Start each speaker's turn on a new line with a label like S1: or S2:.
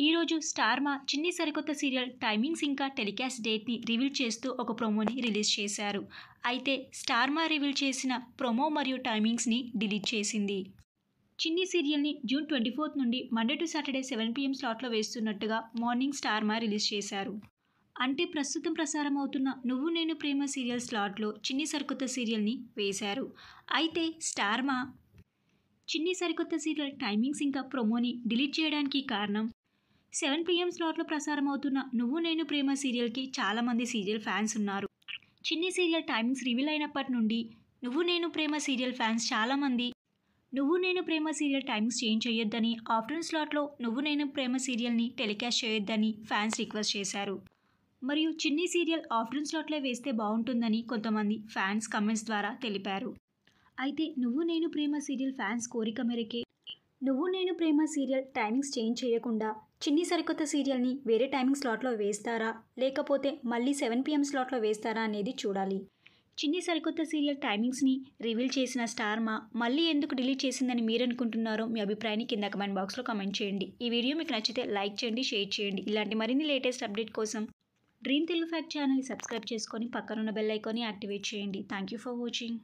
S1: ఈరోజు స్టార్ మా చిన్ని సరికొత్త సీరియల్ టైమింగ్స్ ఇంకా టెలికాస్ట్ డేట్ని రివీల్ చేస్తూ ఒక ప్రోమోని రిలీజ్ చేశారు. అయితే స్టార్ మా రివీల్ చేసిన ప్రోమో మరియు టైమింగ్స్ని డిలీట్ చేసింది. చిన్ని సీరియల్ని జూన్ 24 నుండి మండే టు సాటర్డే 7 PM స్లాట్లో వేస్తున్నట్టుగా మార్నింగ్ స్టార్ మా రిలీజ్ చేశారు. అంటే ప్రస్తుతం ప్రసారం అవుతున్న నువ్వు నేను ప్రేమ సీరియల్ స్లాట్లో చిన్ని సరికొత్త సీరియల్ని వేశారు. అయితే స్టార్ మా చిన్ని సరికొత్త సీరియల్ టైమింగ్స్ ఇంకా ప్రోమోని డిలీట్ చేయడానికి కారణం 7 PM స్లాట్లో ప్రసారం అవుతున్న నువ్వు నేను ప్రేమ సీరియల్కి చాలామంది సీరియల్ ఫ్యాన్స్ ఉన్నారు. చిన్ని సీరియల్ టైమింగ్స్ రివీల్ అయినప్పటి నుండి నువ్వు నేను ప్రేమ సీరియల్ ఫ్యాన్స్ చాలామంది నువ్వు నేను ప్రేమ సీరియల్ టైమింగ్స్ చేంజ్ చేయొద్దని, ఆఫ్టర్నూన్ స్లాట్లో నువ్వు నేను ప్రేమ సీరియల్ని టెలికాస్ట్ చేయొద్దని ఫ్యాన్స్ రిక్వెస్ట్ చేశారు. మరియు చిన్ని సీరియల్ ఆఫ్టర్నూన్ స్లాట్లో వేస్తే బాగుంటుందని కొంతమంది ఫ్యాన్స్ కమెంట్స్ ద్వారా తెలిపారు. అయితే నువ్వు నేను ప్రేమ సీరియల్ ఫ్యాన్స్ కోరిక మేరకే నువ్వు నేను ప్రేమ సీరియల్ టైమింగ్స్ చేంజ్ చేయకుండా చిన్ని సరికొత్త సీరియల్ని వేరే టైమింగ్ స్లాట్లో వేస్తారా, లేకపోతే మళ్ళీ 7 PM స్లాట్లో వేస్తారా అనేది చూడాలి. చిన్ని సరికొత్త సీరియల్ టైమింగ్స్ని రివీల్ చేసిన స్టార్ మా మళ్ళీ ఎందుకు డిలీట్ చేసిందని మీరు అనుకుంటున్నారో మీ అభిప్రాయాన్ని కింద కమెంట్ బాక్స్లో కమెంట్ చేయండి. ఈ వీడియో మీకు నచ్చితే లైక్ చేయండి, షేర్ చేయండి. ఇలాంటి మరిన్ని లేటెస్ట్ అప్డేట్ కోసం డ్రీమ్ తెలుగు ఫ్యాక్ట్ ఛానల్ని సబ్స్క్రైబ్ చేసుకొని పక్కనున్న బెల్ ఐకాన్ని యాక్టివేట్ చేయండి. Thank you for watching.